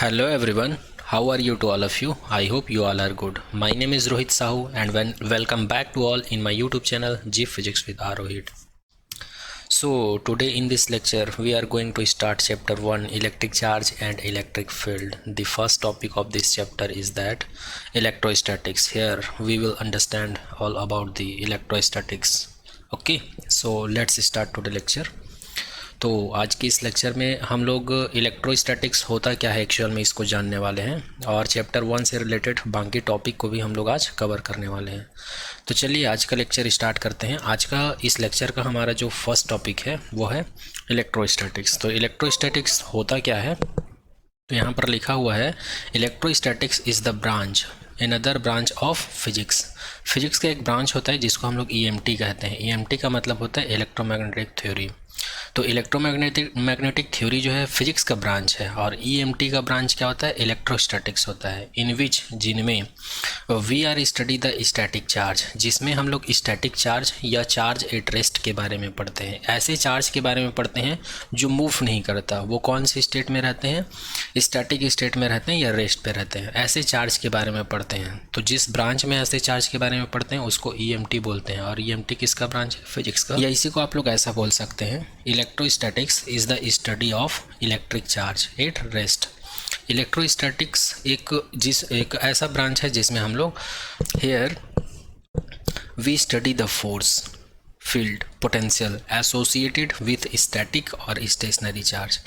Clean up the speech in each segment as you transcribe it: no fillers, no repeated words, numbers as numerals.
Hello everyone, how are you to all of you? I hope you all are good. My name is Rohit Sahu and welcome back to all in my YouTube channel G Physics with Rohit. So today in this lecture we are going to start chapter 1 electric charge and electric field. The first topic of this chapter is that electrostatics. Here we will understand all about the electrostatics. Okay, so let's start to the lecture. तो आज के इस lecture में हम लोग electrostatics होता क्या है एक्चुअल में इसको जानने वाले हैं और चैप्टर 1 से रिलेटेड बाकी टॉपिक को भी हम लोग आज कवर करने वाले हैं। तो चलिए आज का लेक्चर स्टार्ट करते हैं। आज का इस लेक्चर का हमारा जो फर्स्ट टॉपिक है वो है इलेक्ट्रोस्टैटिक्स। तो इलेक्ट्रोस्टैटिक्स होता क्या है, तो यहाँ पर लिखा हुआ है electrostatics is the branch another branch of physics. Physics का एक ब्रांच होता है जिसको हम लोग ईएमटी कहते हैं। ईएमटी का मतलब होता है इलेक्ट्रोमैग्नेटिक थ्योरी। तो मैग्नेटिक थ्योरी जो है फिजिक्स का ब्रांच है और ईएमटी का ब्रांच क्या होता है, इलेक्ट्रोस्टैटिक्स होता है। इन विच जिनमें we are study the static charge, जिसमें हम लोग स्टैटिक चार्ज या चार्ज एट रेस्ट के बारे में पढ़ते हैं। ऐसे चार्ज के बारे में पढ़ते हैं जो मूव नहीं करता, वो कौन से स्टेट में रहते हैं, स्टैटिक स्टेट में रहते हैं या रेस्ट पे रहते हैं, ऐसे चार्ज के बारे में पढ़ते हैं। तो जिस ब्रांच में ऐसे चार्ज के बारे में पढ़ते हैं उसको ईएमटी बोलते हैं और ईएमटी किसका ब्रांच है, फिजिक्स का। या इसी को आप लोग ऐसा बोल सकते हैं, electrostatics is the study of electric charge at rest. Electrostatics एक ऐसा ब्रांच है जिसमें हम लोग here we study the force field potential associated with static और स्टेशनरी चार्ज।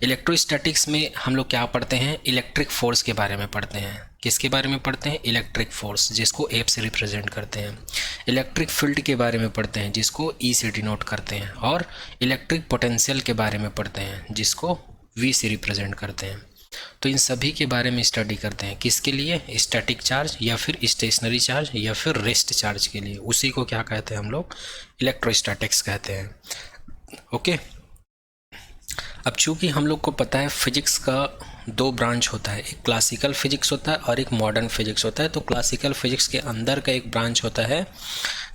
इलेक्ट्रोस्टैटिक्स में हम लोग क्या पढ़ते हैं, इलेक्ट्रिक फोर्स के बारे में पढ़ते हैं। किसके बारे में पढ़ते हैं, इलेक्ट्रिक फोर्स, जिसको एफ से रिप्रेजेंट करते हैं। इलेक्ट्रिक फील्ड के बारे में पढ़ते हैं जिसको ई से डिनोट करते हैं और इलेक्ट्रिक पोटेंशियल के बारे में पढ़ते हैं जिसको वी से रिप्रेजेंट करते हैं। तो इन सभी के बारे में स्टडी करते हैं। किसके लिए, स्टैटिक चार्ज या फिर स्टेशनरी चार्ज या फिर रेस्ट चार्ज के लिए। उसी को क्या कहते हैं हम लोग, इलेक्ट्रोस्टैटिक्स कहते हैं। ओके, अब चूंकि हम लोग को पता है फिजिक्स का दो ब्रांच होता है, एक क्लासिकल फिजिक्स होता है और एक मॉडर्न फिजिक्स होता है। तो क्लासिकल फिजिक्स के अंदर का एक ब्रांच होता है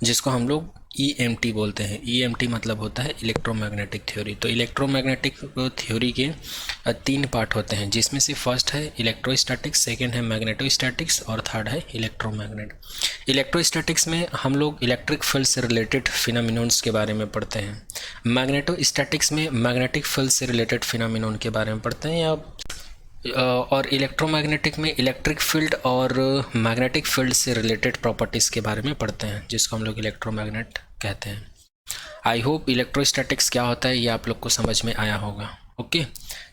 जिसको हम लोग ईएमटी बोलते हैं। ईएमटी मतलब होता है इलेक्ट्रोमैग्नेटिक थ्योरी। तो इलेक्ट्रोमैग्नेटिक थ्योरी के 3 पार्ट होते हैं, जिसमें से फर्स्ट है इलेक्ट्रोस्टैटिक्स, सेकेंड है मैग्नेटोस्टैटिक्स और थर्ड है इलेक्ट्रोमैग्नेट। इलेक्ट्रोस्टैटिक्स में हम लोग इलेक्ट्रिक फील्ड से रिलेटेड फिनोमिनॉन्स के बारे में पढ़ते हैं। मैग्नेटोस्टैटिक्स में मैग्नेटिक फील्ड से रिलेटेड फिनोमिनॉन के बारे में पढ़ते हैं और इलेक्ट्रोमैग्नेटिक में इलेक्ट्रिक फील्ड और मैग्नेटिक फील्ड से रिलेटेड प्रॉपर्टीज़ के बारे में पढ़ते हैं जिसको हम लोग इलेक्ट्रोमैग्नेट कहते हैं। आई होप इलेक्ट्रोस्टैटिक्स क्या होता है ये आप लोग को समझ में आया होगा। ओके,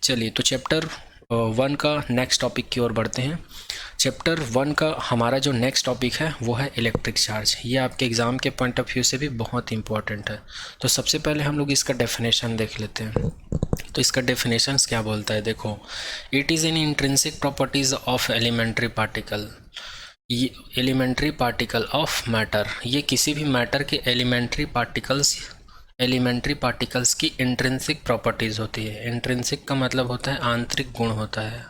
चलिए तो चैप्टर 1 का नेक्स्ट टॉपिक की ओर बढ़ते हैं। चैप्टर 1 का हमारा जो नेक्स्ट टॉपिक है वो है इलेक्ट्रिक चार्ज। ये आपके एग्ज़ाम के पॉइंट ऑफ व्यू से भी बहुत इंपॉर्टेंट है। तो सबसे पहले हम लोग इसका डेफिनेशन देख लेते हैं। तो इसका डेफिनेशंस क्या बोलता है, देखो, it is an intrinsic properties of elementary particle. ये एलिमेंट्री पार्टिकल ऑफ मैटर, ये किसी भी मैटर के एलिमेंट्री पार्टिकल्स की इंट्रिंसिक प्रॉपर्टीज़ होती है। इंट्रिंसिक का मतलब होता है आंतरिक गुण होता है,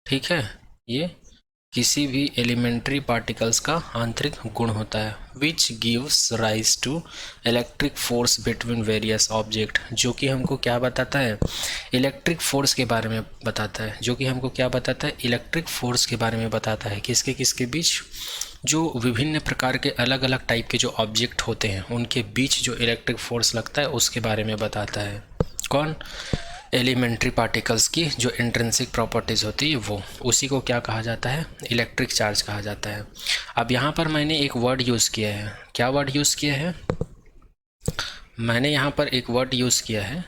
ठीक है। ये किसी भी एलिमेंट्री पार्टिकल्स का आंतरिक गुण होता है। Which gives rise to electric force between various object, जो कि हमको क्या बताता है, इलेक्ट्रिक फोर्स के बारे में बताता है। जो कि हमको क्या बताता है, इलेक्ट्रिक फोर्स के बारे में बताता है। किसके किसके बीच, जो विभिन्न प्रकार के अलग अलग टाइप के जो ऑब्जेक्ट होते हैं उनके बीच जो इलेक्ट्रिक फोर्स लगता है उसके बारे में बताता है। कौन, एलिमेंट्री पार्टिकल्स की जो इंट्रिंसिक प्रॉपर्टीज़ होती है वो, उसी को क्या कहा जाता है, इलेक्ट्रिक चार्ज कहा जाता है। अब यहाँ पर मैंने एक वर्ड यूज़ किया है। क्या वर्ड यूज़ किया है, मैंने यहाँ पर एक वर्ड यूज़ किया है,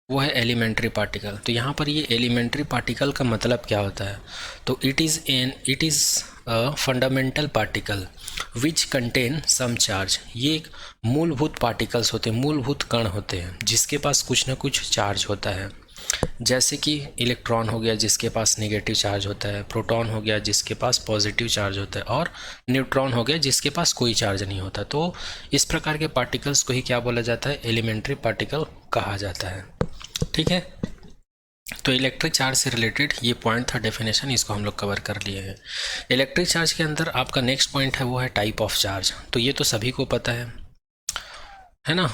वो है एलिमेंट्री पार्टिकल। तो यहाँ पर ये एलिमेंट्री पार्टिकल का मतलब क्या होता है, तो it is a fundamental particle which contain some charge. ये एक मूलभूत पार्टिकल्स होते हैं, मूलभूत कण होते हैं जिसके पास कुछ ना कुछ चार्ज होता है। जैसे कि इलेक्ट्रॉन हो गया जिसके पास नेगेटिव चार्ज होता है, प्रोटॉन हो गया जिसके पास पॉजिटिव चार्ज होता है और न्यूट्रॉन हो गया जिसके पास कोई चार्ज नहीं होता। तो इस प्रकार के पार्टिकल्स को ही क्या बोला जाता है, एलिमेंट्री पार्टिकल कहा जाता है, ठीक है। तो इलेक्ट्रिक चार्ज से रिलेटेड ये पॉइंट था, डेफिनेशन, इसको हम लोग कवर कर लिए हैं। इलेक्ट्रिक चार्ज के अंदर आपका नेक्स्ट पॉइंट है वो है टाइप ऑफ चार्ज। तो ये तो सभी को पता है ना,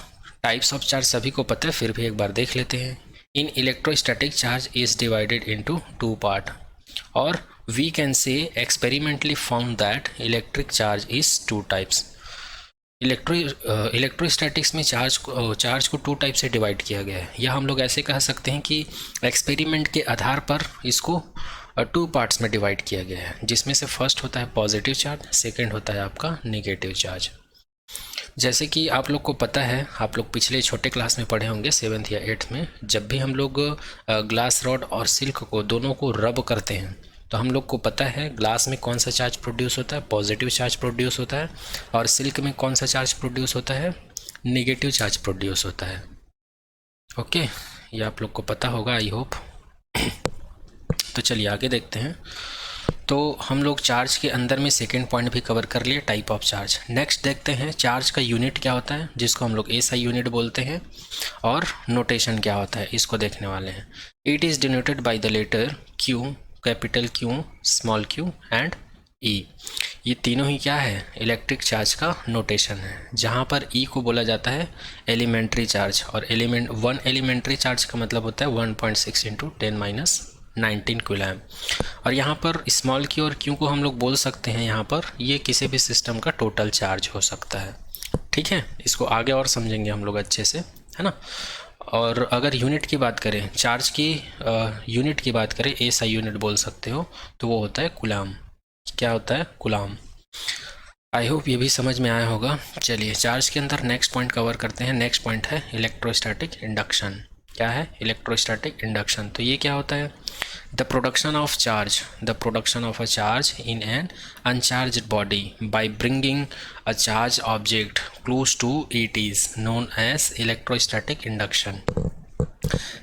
टाइप्स ऑफ चार्ज सभी को पता है, फिर भी एक बार देख लेते हैं। in electrostatic charge is divided into two part, or we can say experimentally found that electric charge is two types. Electrostatics में चार्ज को टू टाइप से डिवाइड किया गया है, या हम लोग ऐसे कह सकते हैं कि एक्सपेरिमेंट के आधार पर इसको टू पार्ट्स में डिवाइड किया गया है, जिसमें से फर्स्ट होता है पॉजिटिव चार्ज, सेकंड होता है आपका नेगेटिव चार्ज। जैसे कि आप लोग को पता है, आप लोग पिछले छोटे क्लास में पढ़े होंगे 7th या 8th में, जब भी हम लोग ग्लास रॉड और सिल्क को दोनों को रब करते हैं तो हम लोग को पता है ग्लास में कौन सा चार्ज प्रोड्यूस होता है, पॉजिटिव चार्ज प्रोड्यूस होता है, और सिल्क में कौन सा चार्ज प्रोड्यूस होता है, नेगेटिव चार्ज प्रोड्यूस होता है। ओके, ये आप लोग को पता होगा आई होप। तो चलिए आगे देखते हैं। तो हम लोग चार्ज के अंदर में सेकेंड पॉइंट भी कवर कर लिए, टाइप ऑफ चार्ज। नेक्स्ट देखते हैं चार्ज का यूनिट क्या होता है, जिसको हम लोग एसआई यूनिट बोलते हैं, और नोटेशन क्या होता है इसको देखने वाले हैं। It is denoted by the letter Q, capital Q, small Q and E. ये तीनों ही क्या है, इलेक्ट्रिक चार्ज का नोटेशन है, जहाँ पर ई को बोला जाता है एलिमेंट्री चार्ज, और वन एलिमेंट्री चार्ज का मतलब होता है 1.6 × 10⁻19 कूलम। और यहाँ पर स्मॉल क्यू और क्यू को हम लोग बोल सकते हैं, यहाँ पर ये किसी भी सिस्टम का टोटल चार्ज हो सकता है। ठीक है, इसको आगे और समझेंगे हम लोग अच्छे से, है ना। और अगर यूनिट की बात करें, चार्ज की यूनिट की बात करें, एसआई यूनिट बोल सकते हो, तो वो होता है कूलम। क्या होता है, कूलम। आई होप ये भी समझ में आया होगा। चलिए चार्ज के अंदर नेक्स्ट पॉइंट कवर करते हैं। नेक्स्ट पॉइंट है इलेक्ट्रोस्टैटिक इंडक्शन। क्या है, इलेक्ट्रोस्टैटिक इंडक्शन। तो ये क्या होता है, the production of a charge in an uncharged body by bringing a charge object close to it is known as electrostatic induction.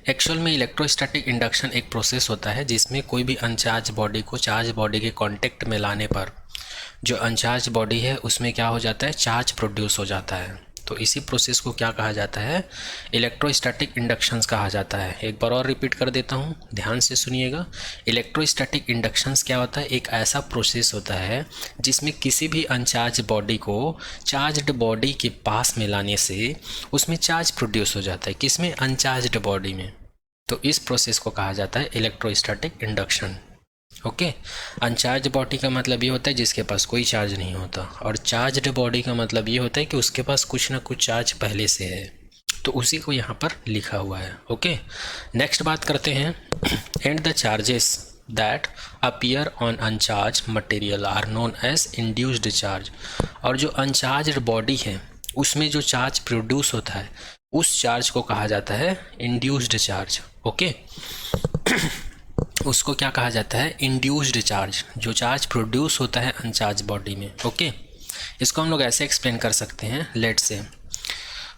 Actual में इलेक्ट्रोस्टैटिक इंडक्शन एक प्रोसेस होता है जिसमें कोई भी अनचार्ज बॉडी को चार्ज बॉडी के कांटेक्ट में लाने पर जो अनचार्ज बॉडी है उसमें क्या हो जाता है, चार्ज प्रोड्यूस हो जाता है। तो इसी प्रोसेस को क्या कहा जाता है, इलेक्ट्रोस्टैटिक इंडक्शंस कहा जाता है। एक बार और रिपीट कर देता हूँ, ध्यान से सुनिएगा। इलेक्ट्रोस्टैटिक इंडक्शंस क्या होता है, एक ऐसा प्रोसेस होता है जिसमें किसी भी अनचार्ज बॉडी को चार्ज्ड बॉडी के पास में लाने से उसमें चार्ज प्रोड्यूस हो जाता है। किसमें, अनचार्ज्ड बॉडी में। तो इस प्रोसेस को कहा जाता है electrostatic induction. Okay, uncharged body का मतलब ये होता है जिसके पास कोई चार्ज नहीं होता, और चार्ज्ड बॉडी का मतलब ये होता है कि उसके पास कुछ ना कुछ चार्ज पहले से है। तो उसी को यहाँ पर लिखा हुआ है। ओके, नेक्स्ट बात करते हैं। And the charges that appear on uncharge material are known as induced charge. और जो अनचार्ज्ड बॉडी है उसमें जो चार्ज प्रोड्यूस होता है उस चार्ज को कहा जाता है इंड्यूस्ड चार्ज। ओके, उसको क्या कहा जाता है, इंड्यूस्ड चार्ज, जो चार्ज प्रोड्यूस होता है अनचार्ज बॉडी में। ओके, इसको हम लोग ऐसे एक्सप्लेन कर सकते हैं। लेट से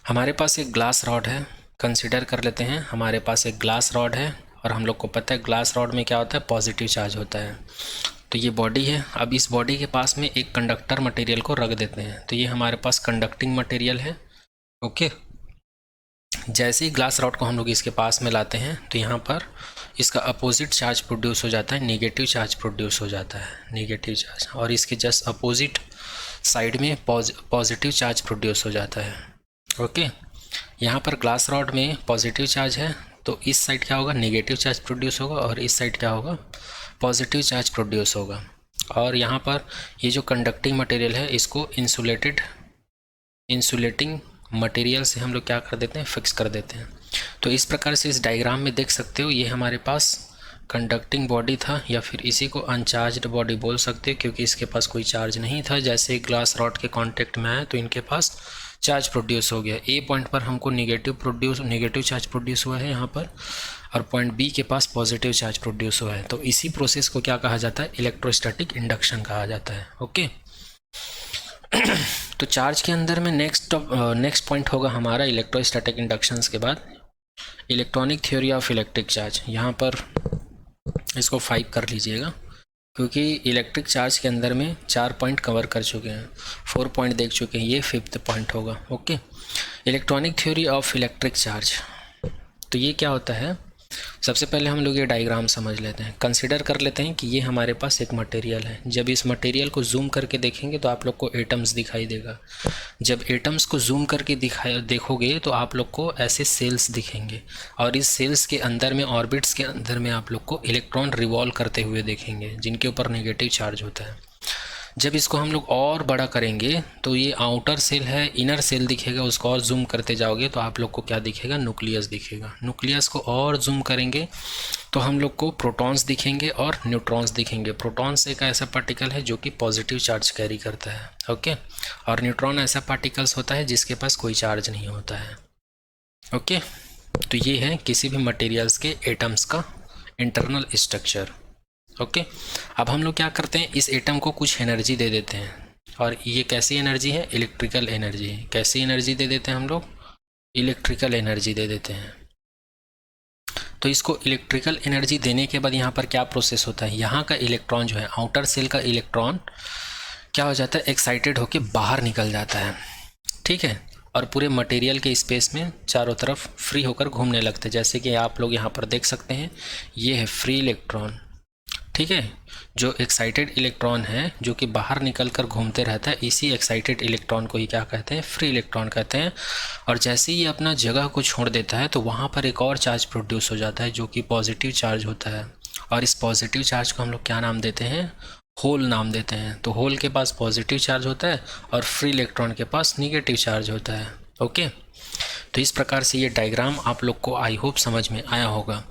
हमारे पास एक ग्लास रॉड है, कंसिडर कर लेते हैं हमारे पास एक ग्लास रॉड है, और हम लोग को पता है ग्लास रॉड में क्या होता है, पॉजिटिव चार्ज होता है। तो ये बॉडी है, अब इस बॉडी के पास में एक कंडक्टर मटेरियल को रख देते हैं, तो ये हमारे पास कंडक्टिंग मटेरियल है। ओके, जैसे ही ग्लास रॉड को हम लोग इसके पास में लाते हैं तो यहाँ पर इसका अपोजिट चार्ज प्रोड्यूस हो जाता है, नेगेटिव चार्ज प्रोड्यूस हो जाता है, नेगेटिव चार्ज, और इसके जस्ट अपोजिट साइड में पॉजिटिव चार्ज प्रोड्यूस हो जाता है। ओके, यहाँ पर ग्लास रॉड में पॉजिटिव चार्ज है तो इस साइड क्या होगा, नेगेटिव चार्ज प्रोड्यूस होगा, और इस साइड क्या होगा, पॉजिटिव चार्ज प्रोड्यूस होगा। और यहाँ पर ये जो कंडक्टिंग मटेरियल है इसको इंसुलेटिंग मटेरियल से हम लोग क्या कर देते हैं, फिक्स कर देते हैं। तो इस प्रकार से इस डायग्राम में देख सकते हो, ये हमारे पास कंडक्टिंग बॉडी था, या फिर इसी को अनचार्ज्ड बॉडी बोल सकते हो क्योंकि इसके पास कोई चार्ज नहीं था। जैसे ग्लास रॉड के कांटेक्ट में आया तो इनके पास चार्ज प्रोड्यूस हो गया। ए पॉइंट पर हमको नेगेटिव चार्ज प्रोड्यूस हुआ है यहाँ पर, और पॉइंट बी के पास पॉजिटिव चार्ज प्रोड्यूस हुआ है। तो इसी प्रोसेस को क्या कहा जाता है, इलेक्ट्रोस्टैटिक इंडक्शन कहा जाता है। ओके, तो चार्ज के अंदर में नेक्स्ट पॉइंट होगा हमारा इलेक्ट्रोस्टैटिक इंडक्शंस के बाद electronic theory of electric charge. यहाँ पर इसको 5 कर लीजिएगा क्योंकि इलेक्ट्रिक चार्ज के अंदर में 4 पॉइंट कवर कर चुके हैं, 4 पॉइंट देख चुके हैं, ये 5th पॉइंट होगा। Okay, electronic theory of electric charge. तो ये क्या होता है, सबसे पहले हम लोग ये डायग्राम समझ लेते हैं। कंसिडर कर लेते हैं कि ये हमारे पास एक मटेरियल है। जब इस मटेरियल को जूम करके देखेंगे तो आप लोग को एटम्स दिखाई देगा। जब एटम्स को जूम करके देखोगे तो आप लोग को ऐसे सेल्स दिखेंगे, और इस सेल्स के अंदर में, ऑर्बिट्स के अंदर में आप लोग को इलेक्ट्रॉन रिवॉल्व करते हुए देखेंगे, जिनके ऊपर नेगेटिव चार्ज होता है। जब इसको हम लोग और बड़ा करेंगे तो ये आउटर सेल है, इनर सेल दिखेगा। उसको और जूम करते जाओगे तो आप लोग को क्या दिखेगा? न्यूक्लियस दिखेगा। न्यूक्लियस को और जूम करेंगे तो हम लोग को प्रोटॉन्स दिखेंगे और न्यूट्रॉन्स दिखेंगे। प्रोटॉन्स एक ऐसा पार्टिकल है जो कि पॉजिटिव चार्ज कैरी करता है, ओके। और न्यूट्रॉन ऐसा पार्टिकल्स होता है जिसके पास कोई चार्ज नहीं होता है, ओके। तो ये है किसी भी मटेरियल्स के एटम्स का इंटरनल स्ट्रक्चर, ओके। अब हम लोग क्या करते हैं, इस एटम को कुछ एनर्जी दे देते हैं, और ये कैसी एनर्जी है? इलेक्ट्रिकल एनर्जी है। कैसी एनर्जी दे देते हैं हम लोग? इलेक्ट्रिकल एनर्जी दे देते हैं। तो इसको इलेक्ट्रिकल एनर्जी देने के बाद यहाँ पर क्या प्रोसेस होता है? यहाँ का इलेक्ट्रॉन जो है, आउटर सेल का इलेक्ट्रॉन क्या हो जाता है? एक्साइटेड होकर बाहर निकल जाता है, ठीक है। और पूरे मटेरियल के स्पेस में चारों तरफ फ्री होकर घूमने लगते हैं। जैसे कि आप लोग यहाँ पर देख सकते हैं, ये है फ्री इलेक्ट्रॉन, ठीक है। जो एक्साइटेड इलेक्ट्रॉन है जो कि बाहर निकल कर घूमते रहता है, इसी एक्साइटेड इलेक्ट्रॉन को ही क्या कहते हैं? फ्री इलेक्ट्रॉन कहते हैं। और जैसे ही ये अपना जगह को छोड़ देता है तो वहाँ पर एक और चार्ज प्रोड्यूस हो जाता है जो कि पॉजिटिव चार्ज होता है। और इस पॉजिटिव चार्ज को हम लोग क्या नाम देते हैं? होल नाम देते हैं। तो होल के पास पॉजिटिव चार्ज होता है और फ्री इलेक्ट्रॉन के पास निगेटिव चार्ज होता है, ओके। तो इस प्रकार से ये डायग्राम आप लोग को आई होप समझ में आया होगा।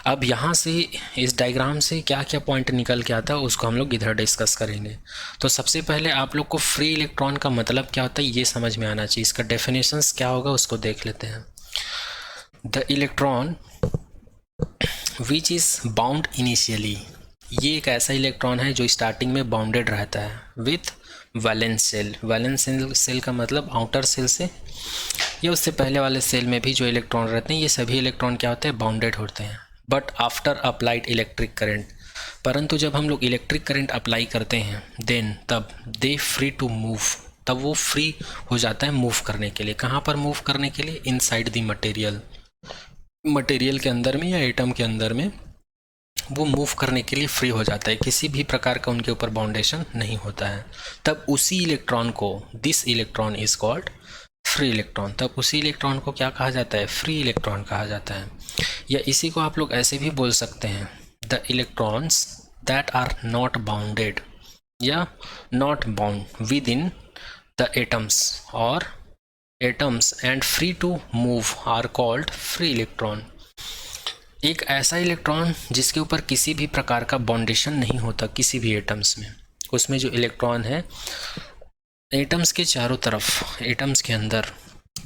अब यहाँ से इस डायग्राम से क्या क्या पॉइंट निकल के आता है उसको हम लोग इधर डिस्कस करेंगे। तो सबसे पहले आप लोग को फ्री इलेक्ट्रॉन का मतलब क्या होता है ये समझ में आना चाहिए। इसका डेफिनेशंस क्या होगा उसको देख लेते हैं। The electron which is bound initially, ये एक ऐसा इलेक्ट्रॉन है जो स्टार्टिंग में बाउंडेड रहता है with valence shell. Valence shell का मतलब आउटर सेल से या उससे पहले वाले सेल में भी जो इलेक्ट्रॉन रहते हैं, ये सभी इलेक्ट्रॉन क्या होते हैं? बाउंडेड होते हैं। But after applied electric current, परंतु जब हम लोग इलेक्ट्रिक करंट अप्लाई करते हैं देन तब दे फ्री टू मूव, तब वो फ्री हो जाता है मूव करने के लिए। कहाँ पर मूव करने के लिए? इनसाइड द मटेरियल, मटेरियल के अंदर में या एटम के अंदर में वो मूव करने के लिए फ्री हो जाता है। किसी भी प्रकार का उनके ऊपर बाउंडेशन नहीं होता है। तब उसी इलेक्ट्रॉन को, this electron is called free electron, तब उसी इलेक्ट्रॉन को क्या कहा जाता है? फ्री इलेक्ट्रॉन कहा जाता है। या इसी को आप लोग ऐसे भी बोल सकते हैं, the electrons that are not bounded या not bound within the atoms और atoms and free to move are called free electron. एक ऐसा इलेक्ट्रॉन जिसके ऊपर किसी भी प्रकार का बाउंडेशन नहीं होता किसी भी एटम्स में, उसमें जो इलेक्ट्रॉन है एटम्स के चारों तरफ, एटम्स के अंदर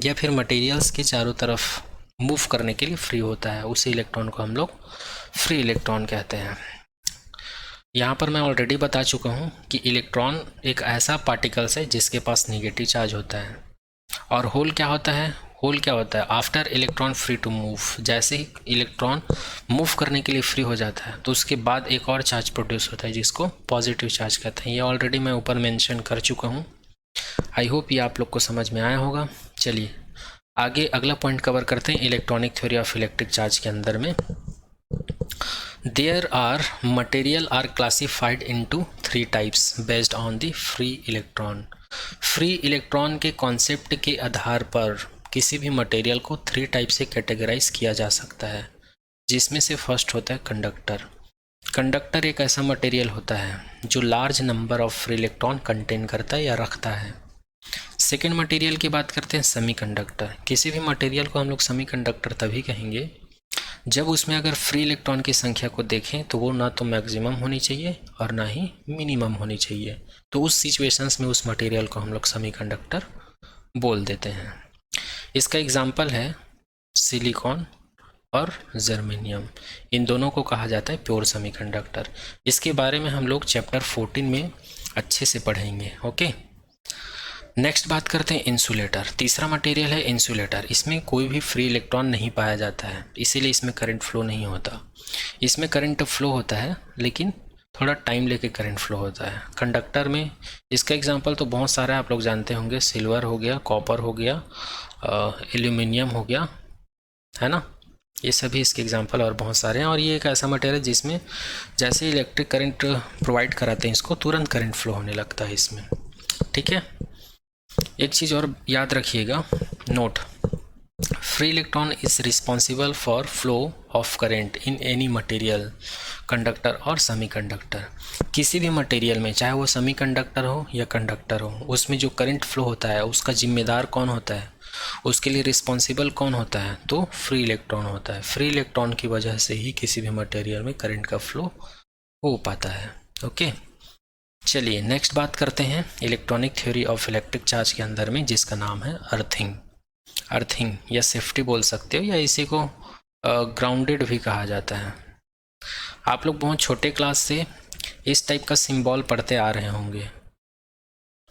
या फिर मटेरियल्स के चारों तरफ मूव करने के लिए फ्री होता है, उसी इलेक्ट्रॉन को हम लोग फ्री इलेक्ट्रॉन कहते हैं। यहाँ पर मैं ऑलरेडी बता चुका हूँ कि इलेक्ट्रॉन एक ऐसा पार्टिकल्स है जिसके पास नेगेटिव चार्ज होता है। और होल क्या होता है? होल क्या होता है? After electron free to move, जैसे ही इलेक्ट्रॉन मूव करने के लिए फ्री हो जाता है तो उसके बाद एक और चार्ज प्रोड्यूस होता है जिसको पॉजिटिव चार्ज कहते हैं। ये ऑलरेडी मैं ऊपर मेंशन कर चुका हूँ। आई होप ये आप लोग को समझ में आया होगा। चलिए आगे अगला पॉइंट कवर करते हैं electronic theory of electric charge के अंदर में। There are material are classified into 3 types based on the free electron. Free electron के कॉन्सेप्ट के आधार पर किसी भी मटेरियल को 3 टाइप से कैटेगराइज किया जा सकता है, जिसमें से फर्स्ट होता है कंडक्टर। कंडक्टर एक ऐसा मटेरियल होता है जो large number of free electron contain करता है या रखता है। सेकेंड मटेरियल की बात करते हैं सेमीकंडक्टर। किसी भी मटेरियल को हम लोग सेमीकंडक्टर तभी कहेंगे जब उसमें अगर फ्री इलेक्ट्रॉन की संख्या को देखें तो वो ना तो मैक्सिमम होनी चाहिए और ना ही मिनिमम होनी चाहिए। तो उस सिचुएशंस में उस मटेरियल को हम लोग सेमीकंडक्टर बोल देते हैं। इसका एग्जाम्पल है सिलिकॉन और जर्मेनियम, इन दोनों को कहा जाता है प्योर सेमीकंडक्टर। इसके बारे में हम लोग चैप्टर 14 में अच्छे से पढ़ेंगे, ओके। नेक्स्ट बात करते हैं इंसुलेटर। तीसरा मटेरियल है इंसुलेटर। इसमें कोई भी फ्री इलेक्ट्रॉन नहीं पाया जाता है, इसीलिए इसमें करंट फ्लो नहीं होता। इसमें करंट फ्लो होता है लेकिन थोड़ा टाइम लेके करंट फ्लो होता है। कंडक्टर में इसका एग्जांपल तो बहुत सारा आप लोग जानते होंगे, सिल्वर हो गया, कॉपर हो गया, एल्यूमिनियम हो गया, है ना। ये सभी इसके एग्जांपल और बहुत सारे हैं। और ये एक ऐसा मटेरियल है जिसमें जैसे इलेक्ट्रिक करंट प्रोवाइड कराते हैं इसको, तुरंत करंट फ्लो होने लगता है इसमें। ठीक है, एक चीज़ और याद रखिएगा, note, free electron is responsible for flow of current in any material, conductor और सेमीकंडक्टर। किसी भी मटेरियल में, चाहे वो सेमीकंडक्टर हो या कंडक्टर हो, उसमें जो करंट फ्लो होता है उसका जिम्मेदार कौन होता है, उसके लिए रिस्पॉन्सिबल कौन होता है, तो फ्री इलेक्ट्रॉन होता है। फ्री इलेक्ट्रॉन की वजह से ही किसी भी मटेरियल में करंट का फ्लो हो पाता है। ओके, चलिए नेक्स्ट बात करते हैं electronic theory of electric charge के अंदर में, जिसका नाम है अर्थिंग। अर्थिंग या सेफ्टी बोल सकते हो, या इसी को ग्राउंडेड भी कहा जाता है। आप लोग बहुत छोटे क्लास से इस टाइप का सिंबल पढ़ते आ रहे होंगे,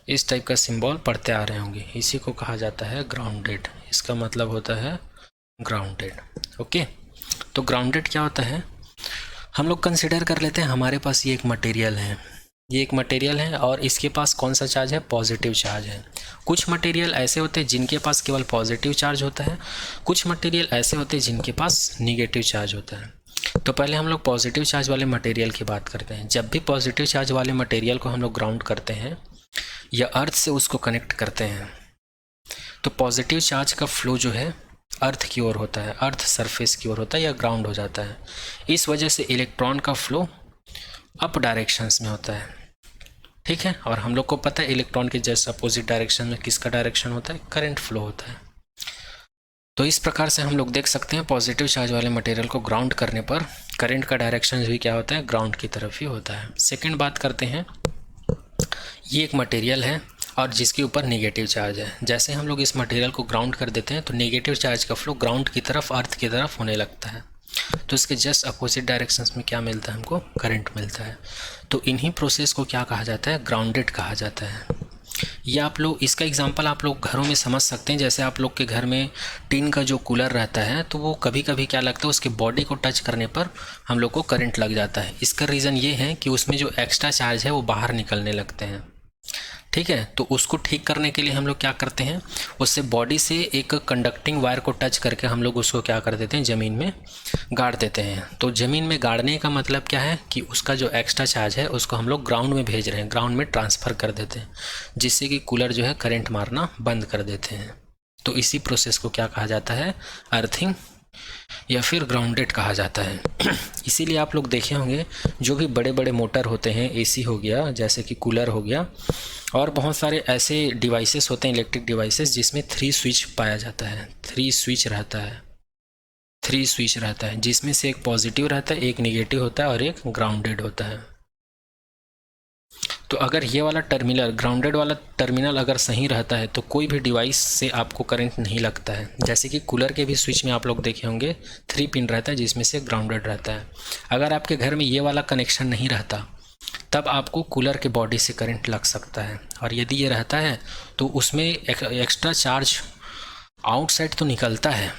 इस टाइप का सिंबल पढ़ते आ रहे होंगे, इसी को कहा जाता है ग्राउंडेड। इसका मतलब होता है ग्राउंडेड। ओके, तो ग्राउंडेड क्या होता है, हम लोग कंसिडर कर लेते हैं हमारे पास ये एक मटेरियल है, ये एक मटेरियल है और इसके पास कौन सा चार्ज है, पॉजिटिव चार्ज है। कुछ मटेरियल ऐसे होते हैं जिनके पास केवल पॉजिटिव चार्ज होता है, कुछ मटेरियल ऐसे होते हैं जिनके पास निगेटिव चार्ज होता है। तो पहले हम लोग पॉजिटिव चार्ज वाले मटेरियल की बात करते हैं। जब भी पॉजिटिव चार्ज वाले मटेरियल को हम लोग ग्राउंड करते हैं या अर्थ से उसको कनेक्ट करते हैं, तो पॉजिटिव चार्ज का फ्लो जो है अर्थ की ओर होता है, अर्थ सरफेस की ओर होता है या ग्राउंड हो जाता है। इस वजह से इलेक्ट्रॉन का फ्लो अप डायरेक्शंस में होता है। ठीक है, और हम लोग को पता है इलेक्ट्रॉन के जस्ट अपोजिट डायरेक्शन में किसका डायरेक्शन होता है, करंट फ्लो होता है। तो इस प्रकार से हम लोग देख सकते हैं पॉजिटिव चार्ज वाले मटेरियल को ग्राउंड करने पर करंट का डायरेक्शन भी क्या होता है, ग्राउंड की तरफ ही होता है। सेकंड बात करते हैं, ये एक मटेरियल है और जिसके ऊपर नेगेटिव चार्ज है। जैसे हम लोग इस मटेरियल को ग्राउंड कर देते हैं तो नेगेटिव चार्ज का फ्लो ग्राउंड की तरफ, अर्थ की तरफ होने लगता है। तो इसके जस्ट अपोजिट डायरेक्शंस में क्या मिलता है, हमको करंट मिलता है। तो इन्हीं प्रोसेस को क्या कहा जाता है, ग्राउंडेड कहा जाता है। ये आप लोग, इसका एग्जांपल आप लोग घरों में समझ सकते हैं। जैसे आप लोग के घर में टीन का जो कूलर रहता है, तो वो कभी कभी क्या लगता है, उसके बॉडी को टच करने पर हम लोग को करंट लग जाता है। इसका रीज़न ये है कि उसमें जो एक्स्ट्रा चार्ज है वो बाहर निकलने लगते हैं। ठीक है, तो उसको ठीक करने के लिए हम लोग क्या करते हैं, उससे बॉडी से एक कंडक्टिंग वायर को टच करके हम लोग उसको क्या कर देते हैं, ज़मीन में गाड़ देते हैं। तो ज़मीन में गाड़ने का मतलब क्या है कि उसका जो एक्स्ट्रा चार्ज है उसको हम लोग ग्राउंड में भेज रहे हैं, ग्राउंड में ट्रांसफ़र कर देते हैं, जिससे कि कूलर जो है करंट मारना बंद कर देते हैं। तो इसी प्रोसेस को क्या कहा जाता है, अर्थिंग या फिर ग्राउंडेड कहा जाता है। इसीलिए आप लोग देखे होंगे जो भी बड़े बड़े मोटर होते हैं, एसी हो गया, जैसे कि कूलर हो गया, और बहुत सारे ऐसे डिवाइसेस होते हैं, इलेक्ट्रिक डिवाइसेस, जिसमें 3 स्विच पाया जाता है, 3 स्विच रहता है, 3 स्विच रहता है, जिसमें से एक पॉजिटिव रहता है, एक नेगेटिव होता है और एक ग्राउंडेड होता है। तो अगर ये वाला टर्मिनल, ग्राउंडेड वाला टर्मिनल अगर सही रहता है तो कोई भी डिवाइस से आपको करंट नहीं लगता है। जैसे कि कूलर के भी स्विच में आप लोग देखे होंगे 3 पिन रहता है, जिसमें से ग्राउंडेड रहता है। अगर आपके घर में ये वाला कनेक्शन नहीं रहता तब आपको कूलर के बॉडी से करंट लग सकता है, और यदि ये रहता है तो उसमें एक्स्ट्रा चार्ज आउटसाइड तो निकलता है,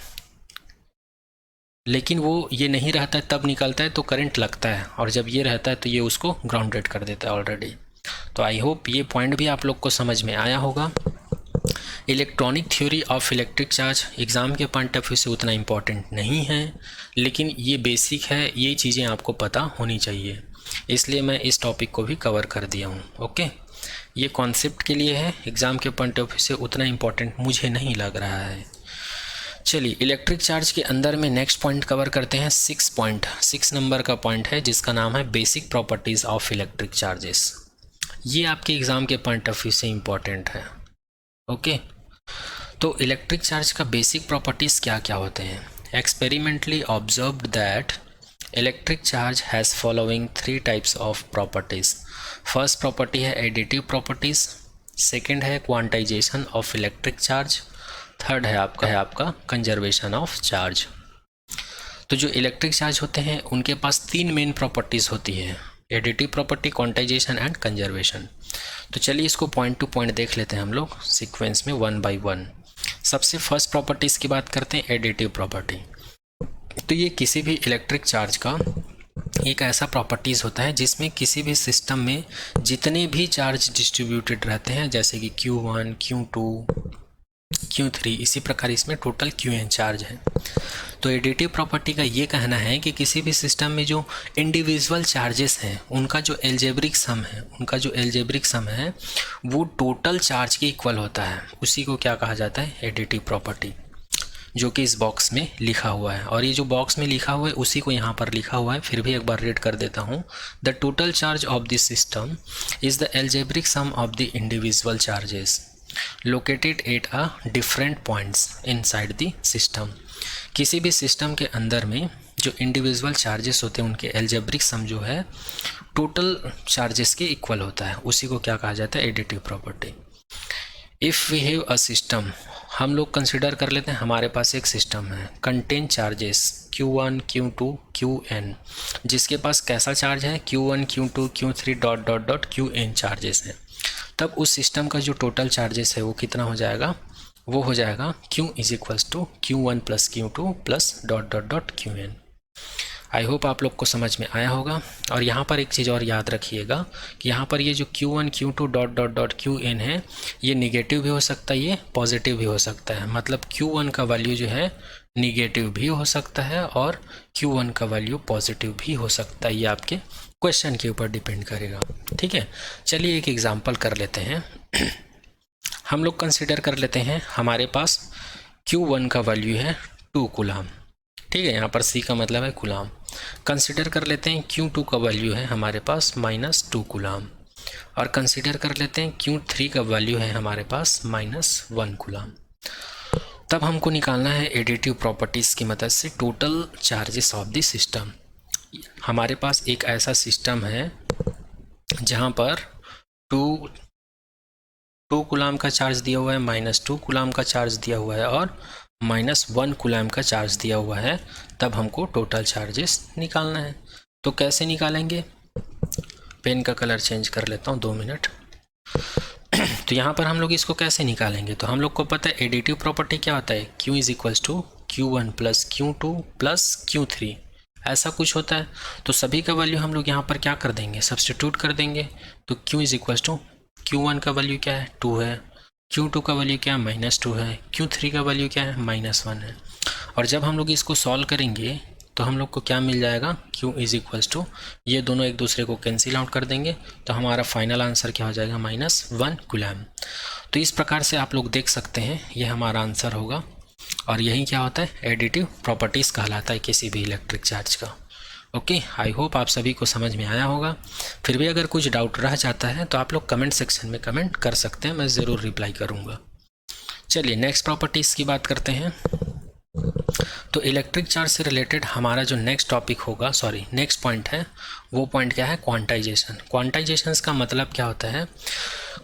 लेकिन वो ये नहीं रहता है तब निकलता है तो करंट लगता है, और जब ये रहता है तो ये उसको ग्राउंडेड कर देता है ऑलरेडी। तो आई होप ये पॉइंट भी आप लोग को समझ में आया होगा। Electronic theory of electric charge exam के पॉइंट ऑफ व्यू से उतना इम्पॉर्टेंट नहीं है, लेकिन ये बेसिक है, ये चीज़ें आपको पता होनी चाहिए, इसलिए मैं इस टॉपिक को भी कवर कर दिया हूँ। ओके, ये कॉन्सेप्ट के लिए है, एग्ज़ाम के पॉइंट ऑफ व्यू से उतना इम्पॉर्टेंट मुझे नहीं लग रहा है। चलिए इलेक्ट्रिक चार्ज के अंदर में नेक्स्ट पॉइंट कवर करते हैं, 6 नंबर का पॉइंट है, जिसका नाम है basic properties of electric charges. ये आपके एग्ज़ाम के पॉइंट ऑफ व्यू से इम्पॉर्टेंट है। ओके, तो इलेक्ट्रिक चार्ज का बेसिक प्रॉपर्टीज़ क्या क्या होते हैं। Experimentally observed that electric charge has following 3 types of properties. First property है एडिटिव प्रॉपर्टीज़, सेकंड है quantization of electric charge, third है आपका कंजर्वेशन ऑफ चार्ज। तो जो इलेक्ट्रिक चार्ज होते हैं उनके पास 3 मेन प्रॉपर्टीज़ होती हैं, additive property, quantization and conservation. तो चलिए इसको पॉइंट टू पॉइंट देख लेते हैं हम लोग सीक्वेंस में 1 बाय 1। सबसे फर्स्ट प्रॉपर्टीज़ की बात करते हैं, एडिटिव प्रॉपर्टी। तो ये किसी भी इलेक्ट्रिक चार्ज का एक ऐसा प्रॉपर्टीज़ होता है जिसमें किसी भी सिस्टम में जितने भी चार्ज डिस्ट्रीब्यूटेड रहते हैं, जैसे कि Q1, Q2, Q3, इसी प्रकार इसमें टोटल Qn चार्ज है। तो एडिटिव प्रॉपर्टी का ये कहना है कि किसी भी सिस्टम में जो इंडिविजुअल चार्जेस हैं उनका जो एल्जेब्रिक सम है वो टोटल चार्ज के इक्वल होता है। उसी को क्या कहा जाता है? एडिटिव प्रॉपर्टी, जो कि इस बॉक्स में लिखा हुआ है। और ये जो बॉक्स में लिखा हुआ है उसी को यहाँ पर लिखा हुआ है, फिर भी एक बार रीड कर देता हूँ। The total charge of this system is the algebraic sum of the individual charges located at a different points inside the system. किसी भी सिस्टम के अंदर में जो इंडिविजुअल चार्जेस होते हैं उनके एल्जेब्रिक सम जो है टोटल चार्जेस के इक्वल होता है। उसी को क्या कहा जाता है? Additive property. If we have a system, हम लोग कंसिडर कर लेते हैं हमारे पास एक सिस्टम है, contain charges Q1, Q2, Qn, जिसके पास कैसा चार्ज है? Q1, Q2, Q3 dot dot dot Qn charges है। तब उस सिस्टम का जो टोटल चार्जेस है वो कितना हो जाएगा? वो हो जाएगा Q is equals to Q1 plus Q2 plus dot dot dot Qn। I hope आप लोग को समझ में आया होगा। और यहाँ पर एक चीज़ और याद रखिएगा कि यहाँ पर ये जो Q1, Q2 dot dot dot Qn है ये निगेटिव भी हो सकता है, ये पॉजिटिव भी हो सकता है। मतलब Q1 का वैल्यू जो है निगेटिव भी हो सकता है और Q1 का वैल्यू पॉजिटिव भी हो सकता है। ये आपके क्वेश्चन के ऊपर डिपेंड करेगा। ठीक है, चलिए एक एग्जाम्पल कर लेते हैं। हम लोग कंसिडर कर लेते हैं हमारे पास Q1 का वैल्यू है 2 कूलाम। ठीक है, यहाँ पर C का मतलब है कूलाम। कंसिडर कर लेते हैं Q2 का वैल्यू है हमारे पास -2 कूलाम। और कंसिडर कर लेते हैं Q3 का वैल्यू है हमारे पास -1 कूलाम। तब हमको निकालना है एडिटिव प्रॉपर्टीज़ की मदद से total charges of the system. हमारे पास एक ऐसा सिस्टम है जहाँ पर 2 कूलाम का चार्ज दिया हुआ है, -2 कूलाम का चार्ज दिया हुआ है और -1 कूलाम का चार्ज दिया हुआ है। तब हमको टोटल चार्जेस निकालना है। तो कैसे निकालेंगे? पेन का कलर चेंज कर लेता हूँ, 2 मिनट। तो यहाँ पर हम लोग इसको कैसे निकालेंगे? तो हम लोग को पता है एडिटिव प्रॉपर्टी क्या होता है, Q is equals to Q1 plus Q2 plus Q3, ऐसा कुछ होता है। तो सभी का वैल्यू हम लोग यहाँ पर क्या कर देंगे? सब्सटीट्यूट कर देंगे। तो Q is equals to Q1 का वैल्यू क्या है? 2 है। Q2 का वैल्यू क्या है? -2 है। Q3 का वैल्यू क्या है? -1 है। और जब हम लोग इसको सॉल्व करेंगे तो हम लोग को क्या मिल जाएगा? Q इज इक्वल्स टू, ये दोनों एक दूसरे को कैंसिल आउट कर देंगे तो हमारा फाइनल आंसर क्या हो जाएगा? -1 कूलाम। तो इस प्रकार से आप लोग देख सकते हैं ये हमारा आंसर होगा। और यही क्या होता है? एडिटिव प्रॉपर्टीज़ कहलाता है किसी भी इलेक्ट्रिक चार्ज का। ओके, आई होप आप सभी को समझ में आया होगा। फिर भी अगर कुछ डाउट रह जाता है तो आप लोग कमेंट सेक्शन में कमेंट कर सकते हैं, मैं ज़रूर रिप्लाई करूँगा। चलिए नेक्स्ट प्रॉपर्टीज़ की बात करते हैं। तो इलेक्ट्रिक चार्ज से रिलेटेड हमारा जो नेक्स्ट टॉपिक होगा, नेक्स्ट पॉइंट है, वो पॉइंट क्या है? क्वांटाइजेशन। क्वांटाइजेशन का मतलब क्या होता है?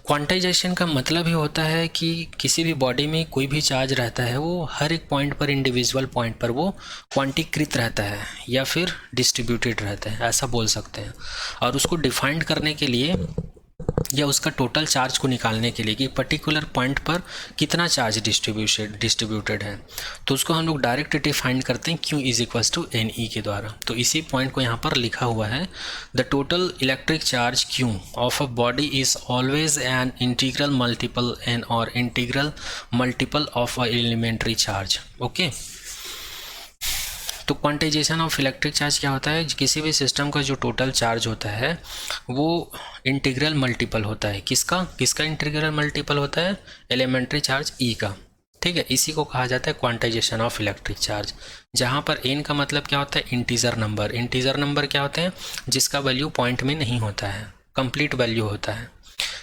क्वांटाइजेशन का मतलब ही होता है कि किसी भी बॉडी में कोई भी चार्ज रहता है वो हर एक पॉइंट पर, इंडिविजुअल पॉइंट पर वो क्वांटीकृत रहता है या फिर डिस्ट्रीब्यूटेड रहता है, ऐसा बोल सकते हैं। और उसको डिफाइंड करने के लिए या उसका टोटल चार्ज को निकालने के लिए कि पर्टिकुलर पॉइंट पर कितना चार्ज डिस्ट्रीब्यूटेड है, तो उसको हम लोग डायरेक्ट डिफाइन करते हैं Q is equals to NE के द्वारा। तो इसी पॉइंट को यहाँ पर लिखा हुआ है, the total electric charge Q of a body is always an integral multiple N और integral multiple of a elementary charge. Okay, तो क्वांटाइजेशन ऑफ इलेक्ट्रिक चार्ज क्या होता है? किसी भी सिस्टम का जो टोटल चार्ज होता है वो इंटीग्रल मल्टीपल होता है। किसका इंटीग्रल मल्टीपल होता है? एलिमेंट्री चार्ज E का। ठीक है, इसी को कहा जाता है क्वांटाइजेशन ऑफ इलेक्ट्रिक चार्ज, जहाँ पर n का मतलब क्या होता है? Integer number. इंटीजर नंबर क्या होते हैं? जिसका वैल्यू पॉइंट में नहीं होता है, कंप्लीट वैल्यू होता है,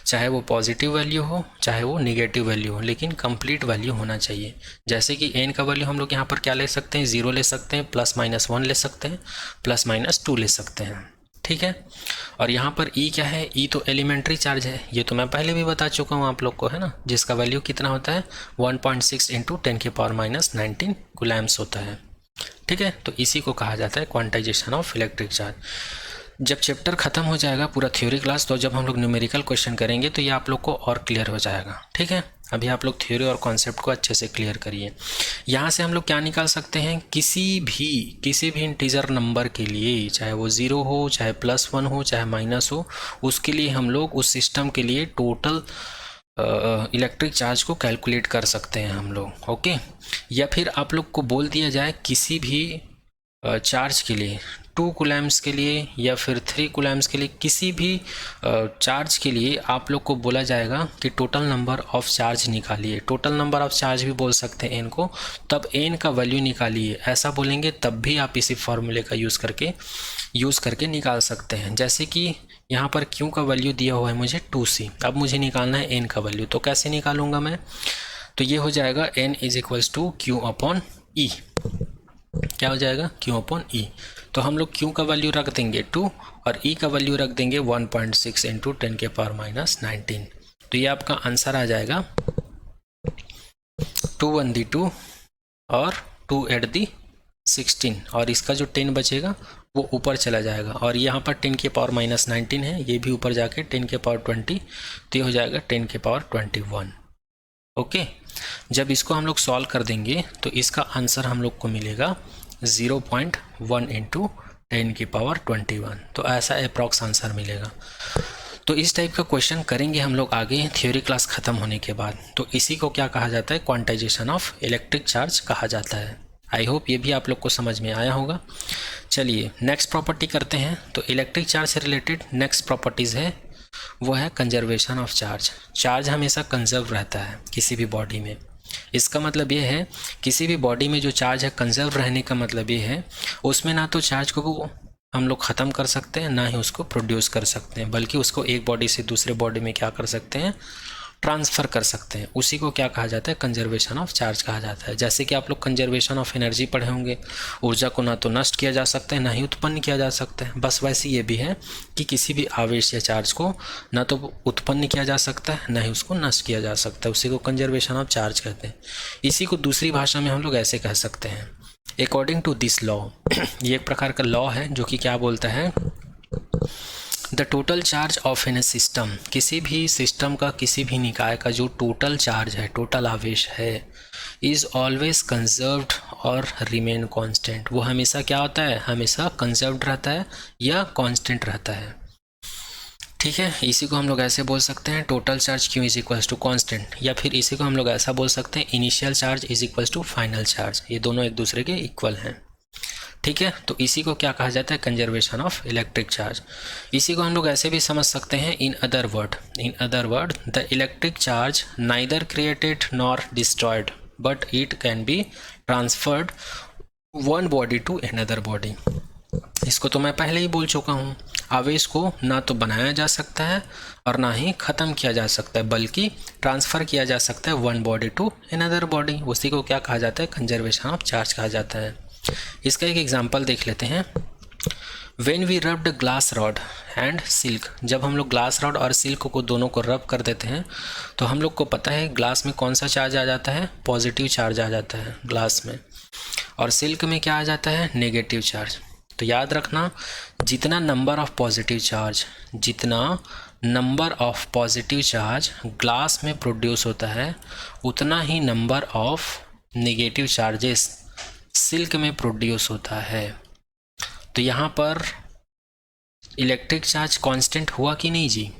चाहे वो पॉजिटिव वैल्यू हो चाहे वो निगेटिव वैल्यू हो, लेकिन कंप्लीट वैल्यू होना चाहिए। जैसे कि n का वैल्यू हम लोग यहाँ पर क्या ले सकते हैं? 0 ले सकते हैं, +-1 ले सकते हैं, +-2 ले सकते हैं। ठीक है, और यहाँ पर E क्या है? E तो एलिमेंट्री चार्ज है, ये तो मैं पहले भी बता चुका हूँ आप लोग को, है ना, जिसका वैल्यू कितना होता है? 1.6 × 10⁻⁻19 कूलम्स होता है। ठीक है, तो इसी को कहा जाता है क्वांटाइजेशन ऑफ इलेक्ट्रिक चार्ज। जब चैप्टर ख़त्म हो जाएगा पूरा थ्योरी क्लास, तो जब हम लोग न्यूमेरिकल क्वेश्चन करेंगे तो ये आप लोग को और क्लियर हो जाएगा। ठीक है, अभी आप लोग थ्योरी और कॉन्सेप्ट को अच्छे से क्लियर करिए। यहाँ से हम लोग क्या निकाल सकते हैं? किसी भी इंटीजर नंबर के लिए, चाहे वो 0 हो, चाहे +1 हो, चाहे माइनस हो, उसके लिए हम लोग उस सिस्टम के लिए टोटल इलेक्ट्रिक चार्ज को कैलकुलेट कर सकते हैं हम लोग। ओके, या फिर आप लोग को बोल दिया जाए किसी भी चार्ज के लिए 2 कूलम्स के लिए या फिर 3 कूलम्स के लिए, किसी भी चार्ज के लिए आप लोग को बोला जाएगा कि टोटल नंबर ऑफ चार्ज निकालिए। टोटल नंबर ऑफ चार्ज भी बोल सकते हैं एन को, तब एन का वैल्यू निकालिए ऐसा बोलेंगे, तब भी आप इसी फॉर्मूले का यूज़ करके निकाल सकते हैं। जैसे कि यहाँ पर क्यू का वैल्यू दिया हुआ है मुझे 2c, अब मुझे निकालना है एन का वैल्यू, तो कैसे निकालूंगा मैं? तो ये हो जाएगा n is equals to Q upon E. क्या हो जाएगा? Q upon E. तो हम लोग क्यू का वैल्यू रख देंगे 2 और ई का वैल्यू रख देंगे 1.6 इंटू 10 के पावर माइनस 19। तो ये आपका आंसर आ जाएगा 2 1 दी 2 और 2 8 दी 16, और इसका जो 10 बचेगा वो ऊपर चला जाएगा, और यहाँ पर 10 के पावर माइनस 19 है, ये भी ऊपर जाके 10 के पावर 20, तो ये हो जाएगा 10 के पावर 21। ओके, जब इसको हम लोग सॉल्व कर देंगे तो इसका आंसर हम लोग को मिलेगा 0.1 इंटू 10 की पावर 21। तो ऐसा अप्रॉक्स आंसर मिलेगा। तो इस टाइप का क्वेश्चन करेंगे हम लोग आगे थ्योरी क्लास ख़त्म होने के बाद। तो इसी को क्या कहा जाता है? क्वांटाइजेशन ऑफ इलेक्ट्रिक चार्ज कहा जाता है। आई होप ये भी आप लोग को समझ में आया होगा। चलिए नेक्स्ट प्रॉपर्टी करते हैं। तो इलेक्ट्रिक चार्ज से रिलेटेड नेक्स्ट प्रॉपर्टीज़ है वो है कंजर्वेशन ऑफ चार्ज। चार्ज हमेशा कंजर्व रहता है किसी भी बॉडी में। इसका मतलब ये है किसी भी बॉडी में जो चार्ज है कंजर्व रहने का मतलब ये है उसमें ना तो चार्ज को हम लोग ख़त्म कर सकते हैं ना ही उसको प्रोड्यूस कर सकते हैं, बल्कि उसको एक बॉडी से दूसरे बॉडी में क्या कर सकते हैं? ट्रांसफ़र कर सकते हैं। उसी को क्या कहा जाता है? कंजर्वेशन ऑफ चार्ज कहा जाता है। जैसे कि आप लोग कंजर्वेशन ऑफ एनर्जी पढ़े होंगे, ऊर्जा को ना तो नष्ट किया जा सकता है ना ही उत्पन्न किया जा सकता है। बस वैसे ये भी है कि किसी भी आवेश या चार्ज को ना तो उत्पन्न किया जा सकता है ना ही उसको नष्ट किया जा सकता है। उसी को कंजर्वेशन ऑफ चार्ज कहते हैं। इसी को दूसरी भाषा में हम लोग ऐसे कह सकते हैं, अकॉर्डिंग टू दिस लॉ। ये एक प्रकार का लॉ है जो कि क्या बोलता है? The total charge of in A system, किसी भी सिस्टम का, किसी भी निकाय का जो टोटल चार्ज है, टोटल आवेश है, इज़ ऑलवेज कंजर्व्ड और रिमेन कांस्टेंट। वो हमेशा क्या होता है? हमेशा कंजर्व्ड रहता है या कांस्टेंट रहता है। ठीक है, इसी को हम लोग ऐसे बोल सकते हैं total charge Q is equals to constant, या फिर इसी को हम लोग ऐसा बोल सकते हैं initial charge is equals to final charge. ये दोनों एक दूसरे के इक्वल हैं। ठीक है, तो इसी को क्या कहा जाता है? Conservation of electric charge. इसी को हम लोग ऐसे भी समझ सकते हैं in other word the electric charge neither created nor destroyed but it can be transferred one body to another body. इसको तो मैं पहले ही बोल चुका हूँ, आवेश को ना तो बनाया जा सकता है और ना ही ख़त्म किया जा सकता है, बल्कि ट्रांसफ़र किया जा सकता है one body to another body. उसी को क्या कहा जाता है? कंजर्वेशन ऑफ चार्ज कहा जाता है। इसका एक एग्जांपल देख लेते हैं। When we rubbed glass rod and silk, जब हम लोग ग्लास रॉड और सिल्क को दोनों को रब कर देते हैं तो हम लोग को पता है ग्लास में कौन सा चार्ज आ जाता है? पॉजिटिव चार्ज आ जाता है ग्लास में, और सिल्क में क्या आ जाता है? Negative charge. तो याद रखना, जितना number of positive charge glass में प्रोड्यूस होता है उतना ही number of negative charges silk में प्रोड्यूस होता है। तो यहाँ पर इलेक्ट्रिक चार्ज कांस्टेंट हुआ कि नहीं जी?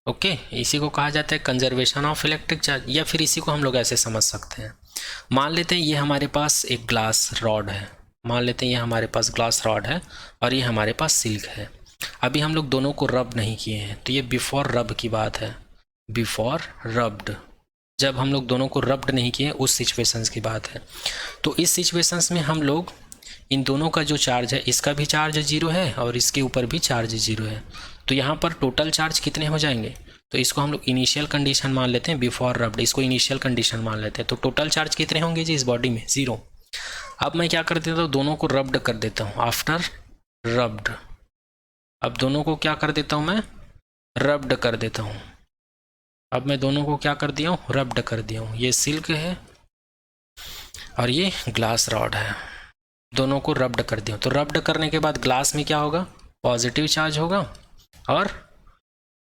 ओके, इसी को कहा जाता है कंजर्वेशन ऑफ इलेक्ट्रिक चार्ज। या फिर इसी को हम लोग ऐसे समझ सकते हैं, मान लेते हैं ये हमारे पास एक ग्लास रॉड है, और ये हमारे पास सिल्क है। अभी हम लोग दोनों को रब नहीं किए हैं, तो ये बिफोर रब की बात है, बिफोर रब्ड। जब हम लोग दोनों को रब्ड नहीं किए उस सिचुएशंस की बात है। तो इस सिचुएशंस में हम लोग इन दोनों का जो चार्ज है, इसका भी चार्ज 0 है और इसके ऊपर भी चार्ज 0 है। तो यहाँ पर टोटल चार्ज कितने हो जाएंगे? तो इसको हम लोग इनिशियल कंडीशन मान लेते हैं, बिफोर रब्ड इसको इनिशियल कंडीशन मान लेते हैं। तो टोटल चार्ज कितने होंगे जी इस बॉडी में? 0। अब मैं क्या कर देता हूँ? दोनों को रब्ड कर देता हूँ, आफ्टर रब्ड। अब दोनों को क्या कर देता हूँ? मैं रब्ड कर देता हूँ। अब मैं दोनों को क्या कर दिया हूँ? रब्ड कर दिया हूँ। ये सिल्क है और ये ग्लास रॉड है, दोनों को रब्ड कर दिया। तो रब्ड करने के बाद ग्लास में क्या होगा? पॉजिटिव चार्ज होगा, और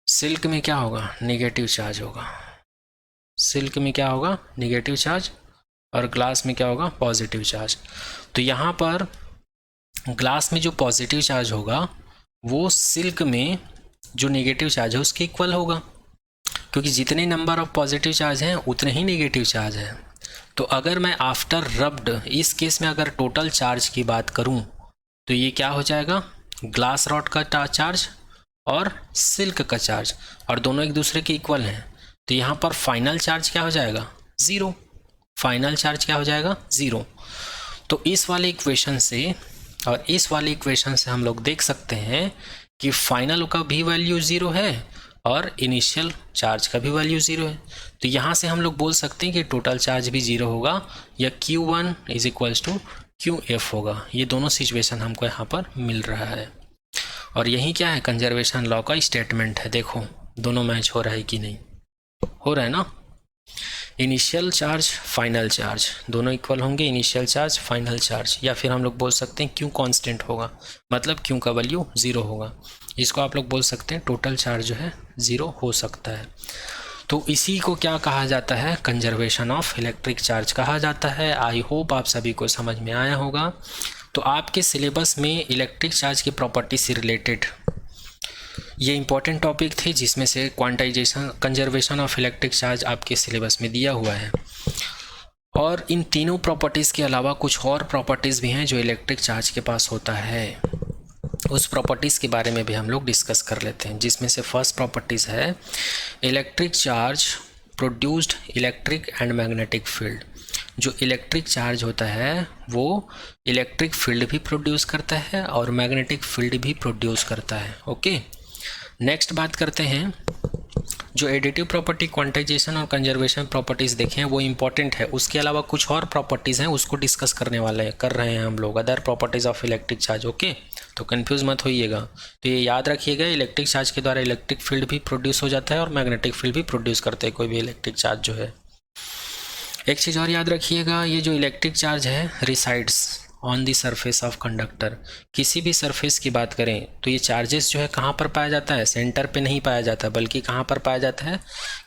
सिल्क में क्या होगा? नेगेटिव चार्ज होगा। सिल्क में क्या होगा? नेगेटिव चार्ज, और ग्लास में क्या होगा? Positive charge. तो यहाँ पर ग्लास में जो पॉजिटिव चार्ज होगा वो सिल्क में जो नेगेटिव चार्ज है उसके इक्वल होगा। क्योंकि जितने नंबर ऑफ पॉजिटिव चार्ज हैं उतने ही नेगेटिव चार्ज हैं। तो अगर मैं आफ्टर रब्ड, इस केस में अगर टोटल चार्ज की बात करूं तो ये क्या हो जाएगा, ग्लास रॉड का चार्ज और सिल्क का चार्ज, और दोनों एक दूसरे के इक्वल हैं। तो यहाँ पर फाइनल चार्ज क्या हो जाएगा, ज़ीरो। फाइनल चार्ज क्या हो जाएगा, ज़ीरो। तो इस वाले इक्वेशन से और इस वाले इक्वेशन से हम लोग देख सकते हैं कि फाइनल का भी वैल्यू ज़ीरो है और इनिशियल चार्ज का भी वैल्यू ज़ीरो है। तो यहाँ से हम लोग बोल सकते हैं कि टोटल चार्ज भी ज़ीरो होगा या Q1 is equals to QF होगा। ये दोनों सिचुएशन हमको यहाँ पर मिल रहा है, और यही क्या है, कंजर्वेशन लॉ का स्टेटमेंट है। देखो दोनों मैच हो रहा है कि नहीं, हो रहा है ना। इनिशियल चार्ज फाइनल चार्ज दोनों इक्वल होंगे, इनिशियल चार्ज फाइनल चार्ज, या फिर हम लोग बोल सकते हैं Q कांस्टेंट होगा, मतलब Q का वैल्यू ज़ीरो होगा। इसको आप लोग बोल सकते हैं टोटल चार्ज जो है ज़ीरो हो सकता है। तो इसी को क्या कहा जाता है, कंजर्वेशन ऑफ इलेक्ट्रिक चार्ज कहा जाता है। आई होप आप सभी को समझ में आया होगा। तो आपके सिलेबस में इलेक्ट्रिक चार्ज की प्रॉपर्टी से रिलेटेड ये इंपॉर्टेंट टॉपिक थे, जिसमें से quantization, conservation of electric charge आपके सिलेबस में दिया हुआ है। और इन तीनों प्रॉपर्टीज़ के अलावा कुछ और प्रॉपर्टीज़ भी हैं जो इलेक्ट्रिक चार्ज के पास होता है, उस प्रॉपर्टीज़ के बारे में भी हम लोग डिस्कस कर लेते हैं। जिसमें से फर्स्ट प्रॉपर्टीज़ है electric charge produced electric and magnetic field. जो इलेक्ट्रिक चार्ज होता है वो इलेक्ट्रिक फील्ड भी प्रोड्यूस करता है और मैग्नेटिक फील्ड भी प्रोड्यूस करता है। ओके, नेक्स्ट बात करते हैं जो एडिटिव प्रॉपर्टी, क्वांटाइजेशन और कंजर्वेशन प्रॉपर्टीज़ देखें वो इंपॉर्टेंट है। उसके अलावा कुछ और प्रॉपर्टीज़ हैं, उसको डिस्कस करने वाले हैं, कर रहे हैं हम लोग, other properties of electric charge. Okay, तो कंफ्यूज मत होइएगा। तो ये याद रखिएगा, इलेक्ट्रिक चार्ज के द्वारा इलेक्ट्रिक फील्ड भी प्रोड्यूस हो जाता है और मैग्नेटिक फील्ड भी प्रोड्यूस करते हैं कोई भी इलेक्ट्रिक चार्ज जो है। एक चीज़ और याद रखिएगा, ये जो इलेक्ट्रिक चार्ज है resides on the surface of conductor. किसी भी सरफेस की बात करें तो ये चार्जेस जो है कहाँ पर पाया जाता है, सेंटर पे नहीं पाया जाता, बल्कि कहाँ पर पाया जाता है,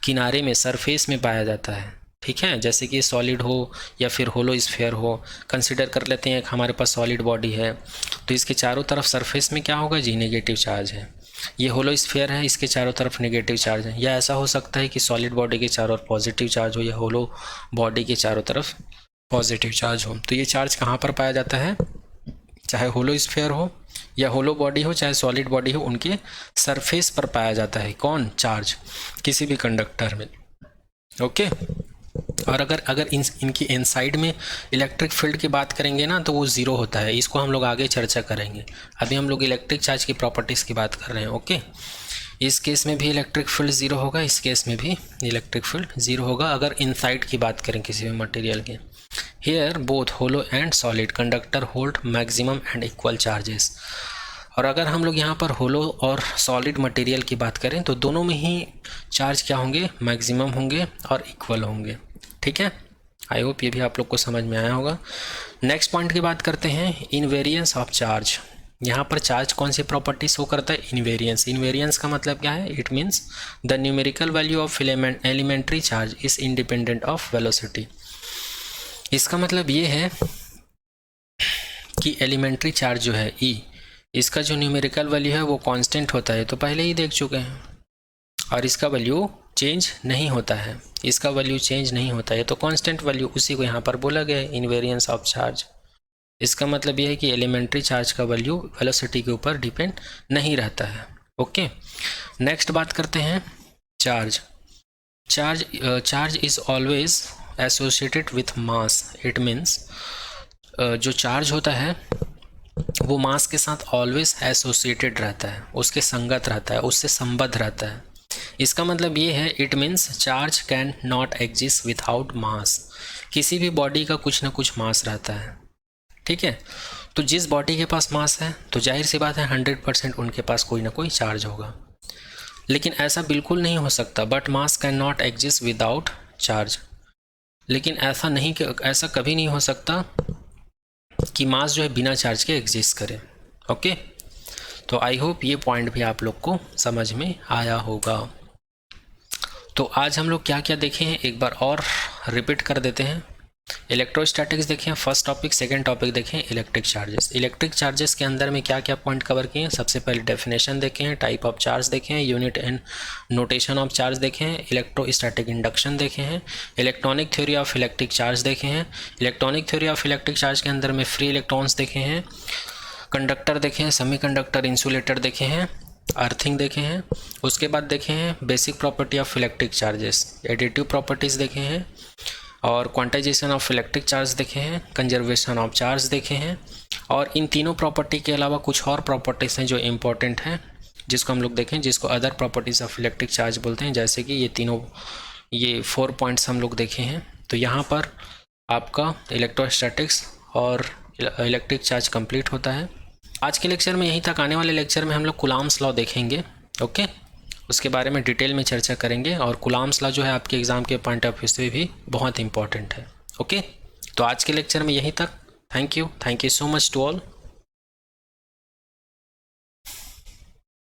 किनारे में, सरफेस में पाया जाता है। ठीक है, जैसे कि सॉलिड हो या फिर होलो स्फीयर हो, कंसिडर कर लेते हैं हमारे पास सॉलिड बॉडी है, तो इसके चारों तरफ सरफेस में क्या होगा जी, नेगेटिव चार्ज है। ये होलो स्फीयर है, इसके चारों तरफ नेगेटिव चार्ज है। या ऐसा हो सकता है कि सॉलिड बॉडी के चारों ओर पॉजिटिव चार्ज हो या होलो बॉडी के चारों तरफ पॉजिटिव चार्ज हो। तो ये चार्ज कहाँ पर पाया जाता है, चाहे होलो स्फीयर हो या होलो बॉडी हो, चाहे सॉलिड बॉडी हो, उनके सरफेस पर पाया जाता है। कौन, चार्ज, किसी भी कंडक्टर में। ओके, और अगर इनकी इनसाइड में इलेक्ट्रिक फील्ड की बात करेंगे ना तो वो ज़ीरो होता है। इसको हम लोग आगे चर्चा करेंगे। अभी हम लोग इलेक्ट्रिक चार्ज की प्रॉपर्टीज़ की बात कर रहे हैं। ओके, इस केस में भी इलेक्ट्रिक फील्ड ज़ीरो होगा, इस केस में भी इलेक्ट्रिक फील्ड ज़ीरो होगा अगर इनसाइड की बात करें किसी भी मटेरियल के। Here both hollow and solid conductor hold maximum and equal charges. और अगर हम लोग यहाँ पर होलो और सॉलिड मटेरियल की बात करें तो दोनों में ही चार्ज क्या होंगे, मैक्सिमम होंगे और इक्वल होंगे। ठीक है, आई होप ये भी आप लोग को समझ में आया होगा। नेक्स्ट पॉइंट की बात करते हैं, इनवेरियंस ऑफ चार्ज। यहाँ पर चार्ज कौन सी प्रॉपर्टी शो करता है, इनवेरियंस। इनवेरियंस का मतलब क्या है, it means the numerical value of elementary charge is independent of velocity. इसका मतलब ये है कि एलिमेंट्री चार्ज जो है E, इसका जो न्यूमेरिकल वैल्यू है वो कांस्टेंट होता है, तो पहले ही देख चुके हैं, और इसका वैल्यू चेंज नहीं होता है, इसका वैल्यू चेंज नहीं होता है, तो कांस्टेंट वैल्यू, उसी को यहाँ पर बोला गया है इनवेरियंस ऑफ चार्ज। इसका मतलब यह है कि एलिमेंट्री चार्ज का वैल्यू वेलोसिटी के ऊपर डिपेंड नहीं रहता है। ओके, नेक्स्ट बात करते हैं charge. Charge is always associated with mass. It means जो चार्ज होता है वो मास के साथ ऑलवेज एसोसिएटेड रहता है, उसके संगत रहता है, उससे संबद्ध रहता है। इसका मतलब ये है, it means charge can not exist without mass. किसी भी बॉडी का कुछ ना कुछ मास रहता है। ठीक है, तो जिस बॉडी के पास मास है तो जाहिर सी बात है 100% उनके पास कोई ना कोई चार्ज होगा। लेकिन ऐसा बिल्कुल नहीं हो सकता, but mass can not exist without charge. लेकिन ऐसा कभी नहीं हो सकता कि मास जो है बिना चार्ज के एग्जिस्ट करे। ओके, तो आई होप ये पॉइंट भी आप लोग को समझ में आया होगा। तो आज हम लोग क्या क्या देखे हैं एक बार और रिपीट कर देते हैं। इलेक्ट्रोस्टैटिक्स देखें फर्स्ट टॉपिक, सेकंड टॉपिक देखें इलेक्ट्रिक चार्जेस। इलेक्ट्रिक चार्जेस के अंदर में क्या क्या पॉइंट कवर किए हैं, सबसे पहले डेफिनेशन देखें हैं, टाइप ऑफ चार्ज देखें हैं, unit and notation of charge देखें हैं, इलेक्ट्रोस्टैटिक इंडक्शन देखे हैं, electronic theory of electric charge देखे हैं, electronic theory of electric charge के अंदर में फ्री इलेक्ट्रॉन्स देखे हैं, कंडक्टर देखे हैं, सेमीकंडक्टर, इंसुलेटर देखे हैं, अर्थिंग देखे हैं। उसके बाद देखे हैं basic property of electric charges, additive properties देखे हैं, और क्वांटाइजेशन ऑफ इलेक्ट्रिक चार्ज देखे हैं, कंजर्वेशन ऑफ चार्ज देखे हैं। और इन तीनों प्रॉपर्टी के अलावा कुछ और प्रॉपर्टीज़ हैं जो इम्पोर्टेंट हैं, जिसको हम लोग देखें, जिसको other properties of electric charge बोलते हैं। जैसे कि ये 4 पॉइंट्स हम लोग देखे हैं। तो यहाँ पर आपका इलेक्ट्रोस्टैटिक्स और इलेक्ट्रिक चार्ज कंप्लीट होता है। आज के लेक्चर में यहीं तक। आने वाले लेक्चर में हम लोग कुलाम्स लॉ देखेंगे, ओके, उसके बारे में डिटेल में चर्चा करेंगे। और कुलाम्स लॉ जो है आपके एग्ज़ाम के पॉइंट ऑफ व्यू से भी बहुत इंपॉर्टेंट है, ओके। तो आज के लेक्चर में यहीं तक। Thank you so much to all.